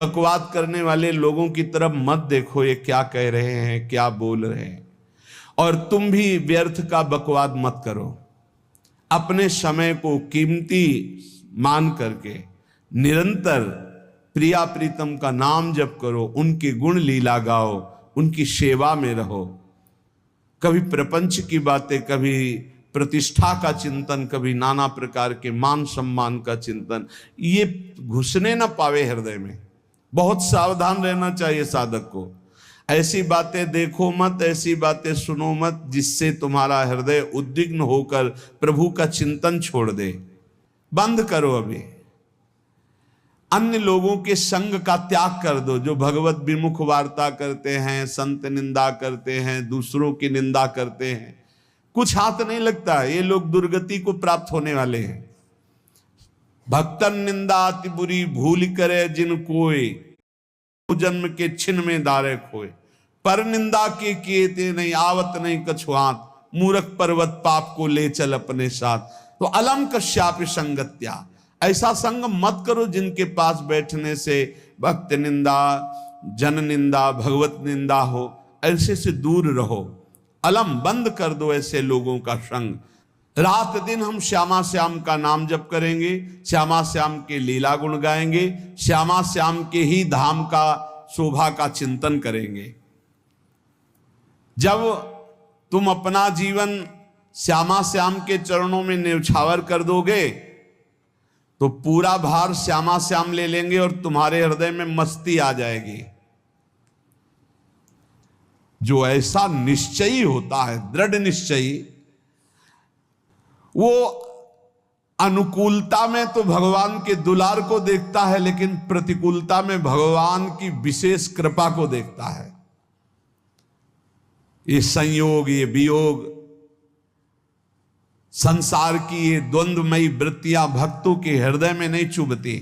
बकवाद करने वाले लोगों की तरफ मत देखो, ये क्या कह रहे हैं, क्या बोल रहे हैं, और तुम भी व्यर्थ का बकवाद मत करो। अपने समय को कीमती मान करके निरंतर प्रिया प्रीतम का नाम जप करो, उनके गुण लीला गाओ, उनकी सेवा में रहो। कभी प्रपंच की बातें, कभी प्रतिष्ठा का चिंतन, कभी नाना प्रकार के मान सम्मान का चिंतन, ये घुसने ना पावे हृदय में। बहुत सावधान रहना चाहिए साधक को। ऐसी बातें देखो मत, ऐसी बातें सुनो मत जिससे तुम्हारा हृदय उद्विग्न होकर प्रभु का चिंतन छोड़ दे। बंद करो अभी। अन्य लोगों के संग का त्याग कर दो, जो भगवत विमुख वार्ता करते हैं, संत निंदा करते हैं, दूसरों की निंदा करते हैं, कुछ हाथ नहीं लगता। ये लोग दुर्गति को प्राप्त होने वाले हैं। भक्तन निंदा अति बुरी भूल करे जिन कोय, जन्म के छिन में दारे खोए। पर निंदा के किए ते नहीं, आवत नहीं कछुआत, मूर्ख पर्वत पाप को ले चल अपने साथ। तो अलम कश्यापि संगत्या, ऐसा संग मत करो जिनके पास बैठने से भक्त निंदा, जन निंदा, भगवत निंदा हो। ऐसे से दूर रहो। अलम बंद कर दो ऐसे लोगों का संग। रात दिन हम श्यामा श्याम का नाम जप करेंगे, श्यामा श्याम के लीला गुण गाएंगे, श्यामा श्याम के ही धाम का शोभा का चिंतन करेंगे। जब तुम अपना जीवन श्यामा श्याम के चरणों में न्यौछावर कर दोगे तो पूरा भार श्यामा श्याम ले लेंगे और तुम्हारे हृदय में मस्ती आ जाएगी। जो ऐसा निश्चयी होता है, दृढ़ निश्चयी, वो अनुकूलता में तो भगवान के दुलार को देखता है, लेकिन प्रतिकूलता में भगवान की विशेष कृपा को देखता है। ये संयोग, ये वियोग, संसार की ये द्वंद्वमयी वृत्तियां भक्तों के हृदय में नहीं चुभती।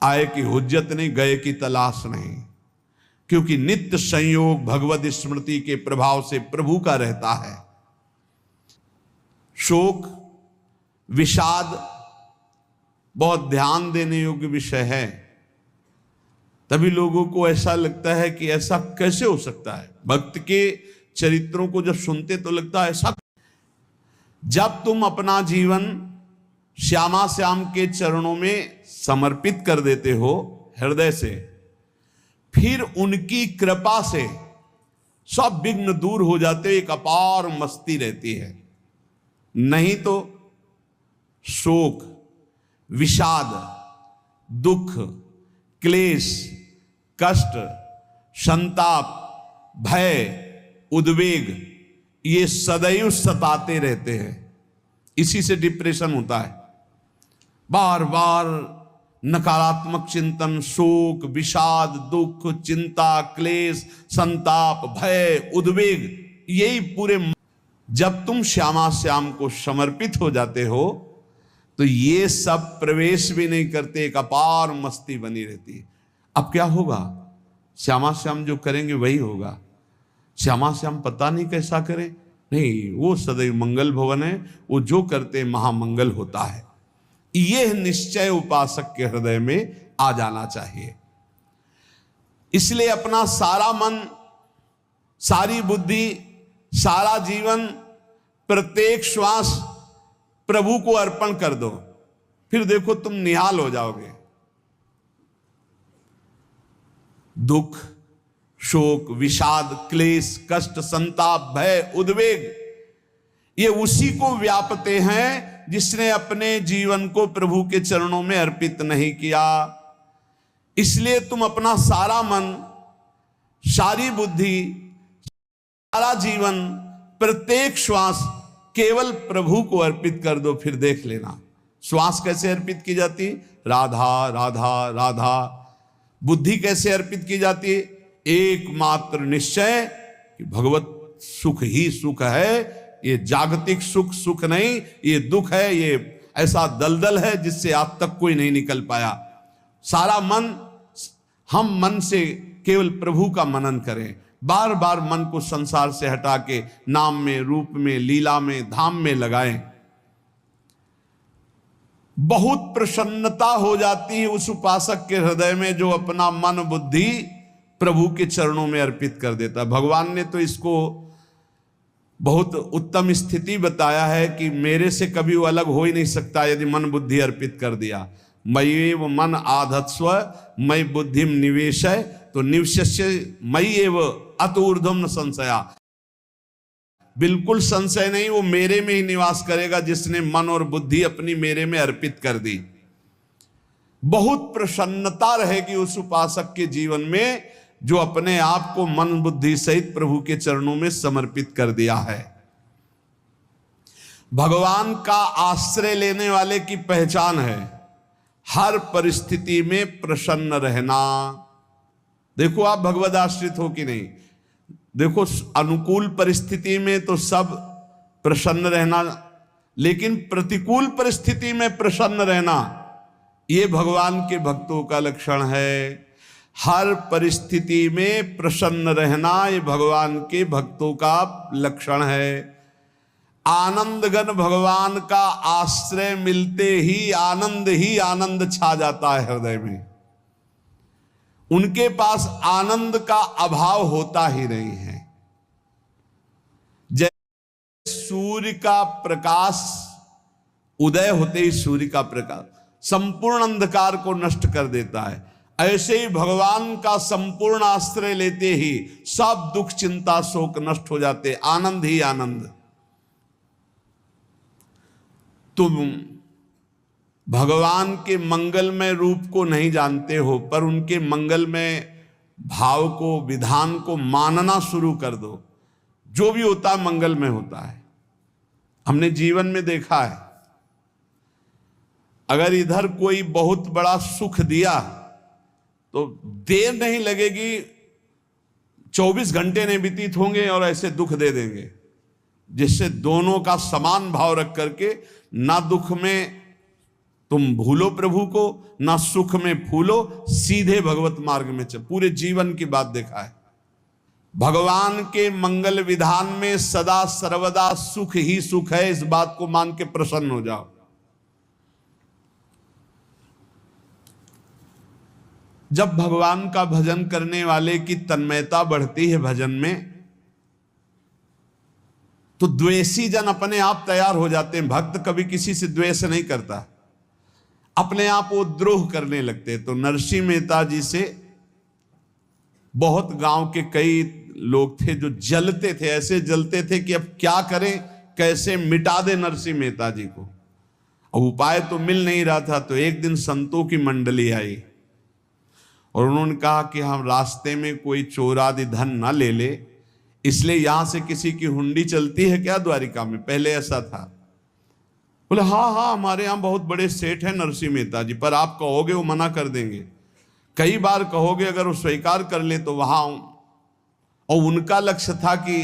आए की हुज्जत नहीं, गए की तलाश नहीं, क्योंकि नित्य संयोग भगवत स्मृति के प्रभाव से प्रभु का रहता है। शोक, विषाद बहुत ध्यान देने योग्य विषय है। तभी लोगों को ऐसा लगता है कि ऐसा कैसे हो सकता है। भक्त के चरित्रों को जब सुनते तो लगता है ऐसा। जब तुम अपना जीवन श्यामा श्याम के चरणों में समर्पित कर देते हो हृदय से, फिर उनकी कृपा से सब विघ्न दूर हो जाते, एक अपार मस्ती रहती है। नहीं तो शोक, विषाद, दुख, क्लेश, कष्ट, संताप, भय, उद्वेग, ये सदैव सताते रहते हैं। इसी से डिप्रेशन होता है। बार बार नकारात्मक चिंतन, शोक, विषाद, दुख, चिंता, क्लेश, संताप, भय, उद्वेग, यही पूरे। जब तुम श्यामा श्याम को समर्पित हो जाते हो तो ये सब प्रवेश भी नहीं करते, एक अपार मस्ती बनी रहती है। अब क्या होगा? श्यामा श्याम जो करेंगे वही होगा। श्यामा श्याम पता नहीं कैसा करे, नहीं, वो सदैव मंगल भवन है, वो जो करते महामंगल होता है। यह निश्चय उपासक के हृदय में आ जाना चाहिए। इसलिए अपना सारा मन, सारी बुद्धि, सारा जीवन, प्रत्येक श्वास प्रभु को अर्पण कर दो। फिर देखो तुम निहाल हो जाओगे। दुख, शोक, विषाद, क्लेश, कष्ट, संताप, भय, उद्वेग, ये उसी को व्यापते हैं जिसने अपने जीवन को प्रभु के चरणों में अर्पित नहीं किया। इसलिए तुम अपना सारा मन, सारी बुद्धि, सारा जीवन, प्रत्येक श्वास केवल प्रभु को अर्पित कर दो। फिर देख लेना श्वास कैसे अर्पित की जाती, राधा राधा राधा। बुद्धि कैसे अर्पित की जाती है? एकमात्र निश्चय कि भगवत सुख ही सुख है, ये जागतिक सुख सुख नहीं, ये दुख है, ये ऐसा दलदल है जिससे आज तक कोई नहीं निकल पाया। सारा मन, हम मन से केवल प्रभु का मनन करें। बार बार मन को संसार से हटा के नाम में, रूप में, लीला में, धाम में लगाएं। बहुत प्रसन्नता हो जाती है उस उपासक के हृदय में जो अपना मन बुद्धि प्रभु के चरणों में अर्पित कर देता है। भगवान ने तो इसको बहुत उत्तम स्थिति बताया है कि मेरे से कभी वो अलग हो ही नहीं सकता यदि मन बुद्धि अर्पित कर दिया। मयि एव मन आधत्स्व मयि बुद्धिम निवेशय, तो निवश्य मयि एव अत ऊर्ध्वं न संशया, बिल्कुल संशय नहीं, वो मेरे में ही निवास करेगा जिसने मन और बुद्धि अपनी मेरे में अर्पित कर दी। बहुत प्रसन्नता रहेगी उस उपासक के जीवन में जो अपने आप को मन बुद्धि सहित प्रभु के चरणों में समर्पित कर दिया है। भगवान का आश्रय लेने वाले की पहचान है हर परिस्थिति में प्रसन्न रहना। देखो आप भगवद आश्रित हो कि नहीं, देखो अनुकूल परिस्थिति में तो सब प्रसन्न रहना, लेकिन प्रतिकूल परिस्थिति में प्रसन्न रहना ये भगवान के भक्तों का लक्षण है। हर परिस्थिति में प्रसन्न रहना ये भगवान के भक्तों का लक्षण है। आनंदगन भगवान का आश्रय मिलते ही आनंद छा जाता है हृदय में। उनके पास आनंद का अभाव होता ही नहीं है। जैसे सूर्य का प्रकाश उदय होते ही सूर्य का प्रकाश संपूर्ण अंधकार को नष्ट कर देता है, ऐसे ही भगवान का संपूर्ण आश्रय लेते ही सब दुख चिंता शोक नष्ट हो जाते, आनंद ही आनंद। तुम भगवान के मंगलमय रूप को नहीं जानते हो, पर उनके मंगलमय भाव को विधान को मानना शुरू कर दो। जो भी होता है मंगलमय होता है। हमने जीवन में देखा है, अगर इधर कोई बहुत बड़ा सुख दिया तो देर नहीं लगेगी, 24 घंटे नहीं व्यतीत होंगे और ऐसे दुख दे देंगे, जिससे दोनों का समान भाव रख करके ना दुख में तुम भूलो प्रभु को, ना सुख में फूलो, सीधे भगवत मार्ग में चल। पूरे जीवन की बात देखा है। भगवान के मंगल विधान में सदा सर्वदा सुख ही सुख है, इस बात को मान के प्रसन्न हो जाओ। जब भगवान का भजन करने वाले की तन्मयता बढ़ती है भजन में, तो द्वेषी जन अपने आप तैयार हो जाते हैं। भक्त कभी किसी से द्वेष नहीं करता, अपने आप वो द्रोह करने लगते। तो नरसिंह मेहता जी से बहुत गांव के कई लोग थे जो जलते थे, ऐसे जलते थे कि अब क्या करें, कैसे मिटा दे नरसिंह मेहता जी को। अब उपाय तो मिल नहीं रहा था। तो एक दिन संतों की मंडली आई और उन्होंने कहा कि हम रास्ते में कोई चोर आदि धन ना ले ले, इसलिए यहां से किसी की हुंडी चलती है क्या द्वारिका में? पहले ऐसा था। बोले हाँ हमारे यहाँ बहुत बड़े सेठ हैं नरसिंह मेहता जी, पर आप कहोगे वो मना कर देंगे। कई बार कहोगे, अगर वो स्वीकार कर ले तो वहां। और उनका लक्ष्य था कि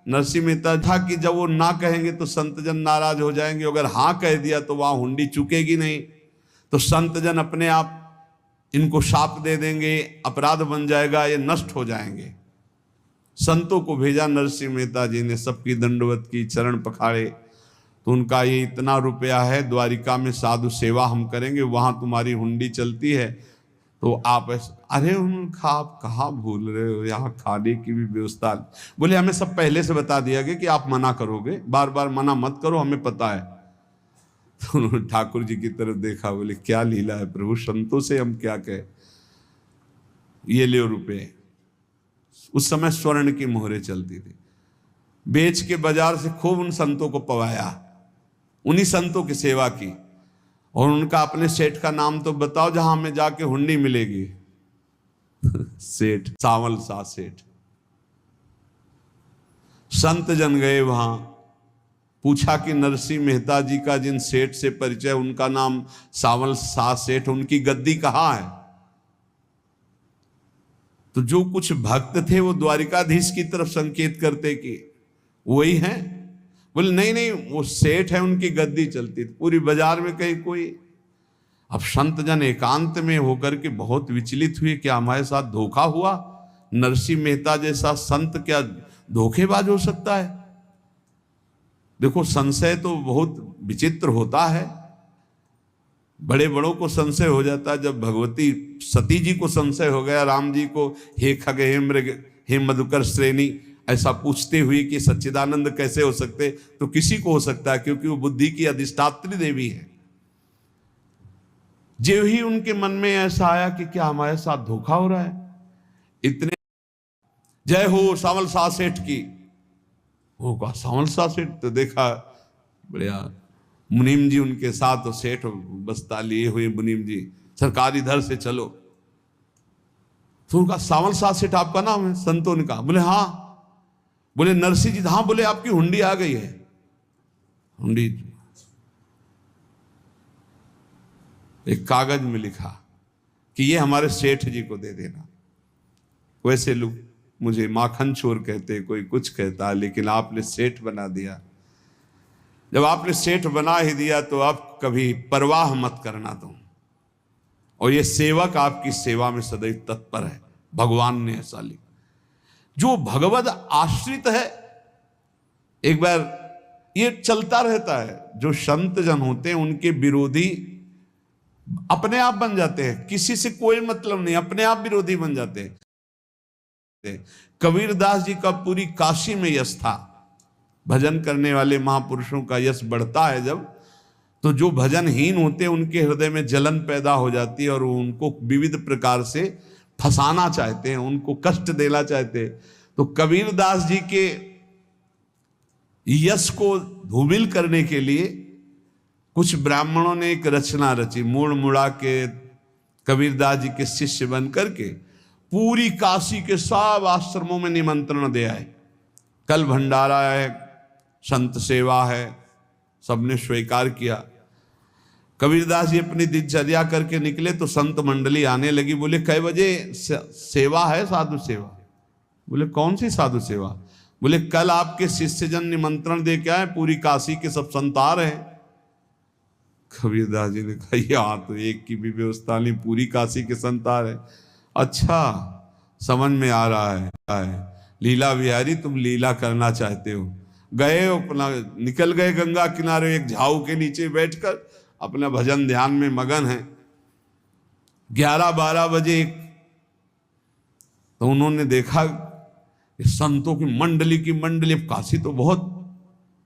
नरसिंह मेहता था कि जब वो ना कहेंगे तो संत जन नाराज हो जाएंगे, अगर हाँ कह दिया तो वहां हुंडी चुकेगी नहीं, तो संत जन अपने आप इनको शाप दे देंगे, अपराध बन जाएगा, ये नष्ट हो जाएंगे। संतों को भेजा नरसिंह मेहता जी ने, सबकी दंडवत की, चरण पखाड़े। तो उनका ये इतना रुपया है, द्वारिका में साधु सेवा हम करेंगे, वहां तुम्हारी हुंडी चलती है तो आप अरे उनका आप कहाँ भूल रहे हो, यहाँ खाने की भी व्यवस्था। बोले हमें सब पहले से बता दिया गया कि आप मना करोगे, बार बार मना मत करो, हमें पता है। तो उन्होंने ठाकुर जी की तरफ देखा, बोले क्या लीला है प्रभु, संतों से हम क्या कहें, ये ले रुपये। उस समय स्वर्ण की मोहरें चलती थी, बेच के बाजार से खूब उन संतों को पवाया, उन्हीं संतों की सेवा की। और उनका अपने सेठ का नाम तो बताओ जहां हमें जाके हुंडी मिलेगी। सेठ सावल सा सेठ। संत जन गए वहां, पूछा कि नरसिंह मेहता जी का जिन सेठ से परिचय, उनका नाम सावल सा सेठ, उनकी गद्दी कहाँ है? तो जो कुछ भक्त थे वो द्वारिकाधीश की तरफ संकेत करते कि वही हैं। बोले नहीं वो सेठ है, उनकी गद्दी चलती थी, पूरी बाजार में कहीं कोई। अब संत जन एकांत में होकर के बहुत विचलित हुए, क्या हमारे साथ धोखा हुआ? नरसिंह मेहता जैसा संत क्या धोखेबाज हो सकता है? देखो संशय तो बहुत विचित्र होता है। बड़े बड़ों को संशय हो जाता है। जब भगवती सती जी को संशय हो गया, राम जी को, हे खग हे मृग हे मधुकर श्रेणी, ऐसा पूछते हुए कि सच्चिदानंद कैसे हो सकते, तो किसी को हो सकता है, क्योंकि वो बुद्धि की अधिष्ठात्री देवी है। जो ही उनके मन में ऐसा आया कि क्या हमारे साथ धोखा हो रहा है, इतने जय हो सावल शाह सेठ की। वो कहा सावल शाह सेठ, तो देखा बढ़िया मुनीम जी उनके साथ, तो सेठ बस्ता लिए हुए मुनीम जी, सरकार इधर से चलो। तो उनका सावल शाह सेठ आपका नाम है? संतों ने कहा। बोले हाँ। बोले नरसिंह जी? हाँ। बोले आपकी हुंडी आ गई है। हुंडी एक कागज में लिखा कि ये हमारे सेठ जी को दे देना। वैसे लोग मुझे माखन चोर कहते, कोई कुछ कहता, लेकिन आपने सेठ बना दिया। जब आपने सेठ बना ही दिया तो आप कभी परवाह मत करना तुम। और ये सेवक आपकी सेवा में सदैव तत्पर है, भगवान ने ऐसा लिखा। जो भगवद आश्रित है, एक बार ये चलता रहता है, जो संत जन होते हैं उनके विरोधी अपने आप बन जाते हैं, किसी से कोई मतलब नहीं, अपने आप विरोधी बन जाते हैं। कबीरदास जी का पूरी काशी में यश था। भजन करने वाले महापुरुषों का यश बढ़ता है जब, तो जो भजनहीन होते हैं उनके हृदय में जलन पैदा हो जाती है और उनको विविध प्रकार से फंसाना चाहते हैं, उनको कष्ट देना चाहते हैं। तो कबीरदास जी के यश को धूमिल करने के लिए कुछ ब्राह्मणों ने एक रचना रची, मूड़ मुड़ा के कबीरदास जी के शिष्य बन करके पूरी काशी के सब आश्रमों में निमंत्रण दे आए। कल भंडारा है, संत सेवा है, सबने स्वीकार किया। कबीरदास जी अपनी दिनचर्या करके निकले तो संत मंडली आने लगी। बोले कै बजे सेवा है? साधु सेवा। बोले कौन सी साधु सेवा? बोले कल आपके शिष्यजन निमंत्रण दे के आए, पूरी काशी के सब संत आ रहे हैं। कबीरदास जी ने कहा यहाँ तो एक की भी व्यवस्था नहीं, पूरी काशी के संत आ रहे हैं। अच्छा समझ में आ रहा है, लीला बिहारी तुम लीला करना चाहते हो। गए अपना निकल गए गंगा किनारे, एक झाऊ के नीचे बैठकर अपना भजन ध्यान में मगन है। 11-12 बजे तो उन्होंने देखा संतों की मंडली अब काशी तो बहुत।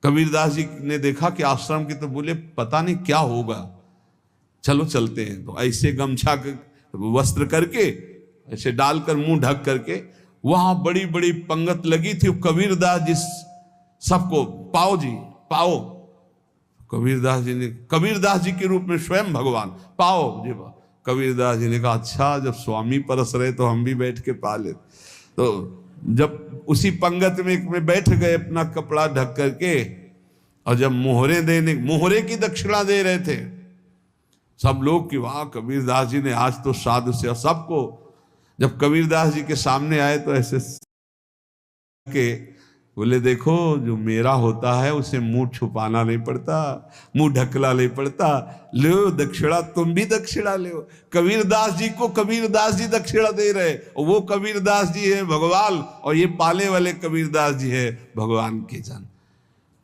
कबीरदास जी ने देखा कि आश्रम की, तो बोले पता नहीं क्या होगा, चलो चलते हैं। तो ऐसे गमछा वस्त्र करके ऐसे डालकर मुंह ढक करके, वहां बड़ी बड़ी पंगत लगी थी। कबीरदास जी सबको पाओ जी पाओ। कबीरदास जी के रूप में स्वयं भगवान पाओ जी पाओ। कबीरदास जी ने कहा अच्छा जब स्वामी परस रहे तो हम भी बैठ के पा ले। तो जब उसी पंगत में बैठ गए अपना कपड़ा ढक करके, और जब मोहरे की दक्षिणा दे रहे थे सब लोग कि वाह कबीरदास जी ने आज तो साधु से सबको। जब कबीरदास जी के सामने आए तो ऐसे के बोले देखो जो मेरा होता है उसे मुंह छुपाना नहीं पड़ता, मुंह ढकला नहीं पड़ता। लो दक्षिणा, तुम भी दक्षिणा लो। कबीरदास जी को कबीरदास जी दक्षिणा दे रहे, और वो कबीरदास जी है भगवान, और ये पाले वाले कबीरदास जी है भगवान के जन।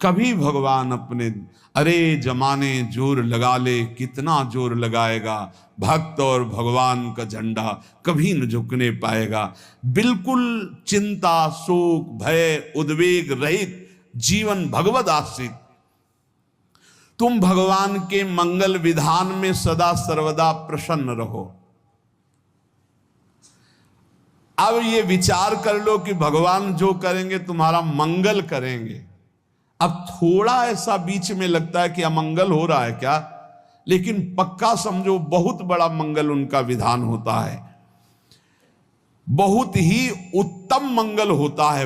कभी भगवान अपने अरे जमाने जोर लगा ले, कितना जोर लगाएगा, भक्त और भगवान का झंडा कभी न झुकने पाएगा। बिल्कुल चिंता शोक भय उद्वेग रहित जीवन भगवद आश्रित। तुम भगवान के मंगल विधान में सदा सर्वदा प्रसन्न रहो। अब ये विचार कर लो कि भगवान जो करेंगे तुम्हारा मंगल करेंगे। अब थोड़ा ऐसा बीच में लगता है कि अमंगल हो रहा है क्या, लेकिन पक्का समझो बहुत बड़ा मंगल उनका विधान होता है, बहुत ही उत्तम मंगल होता है।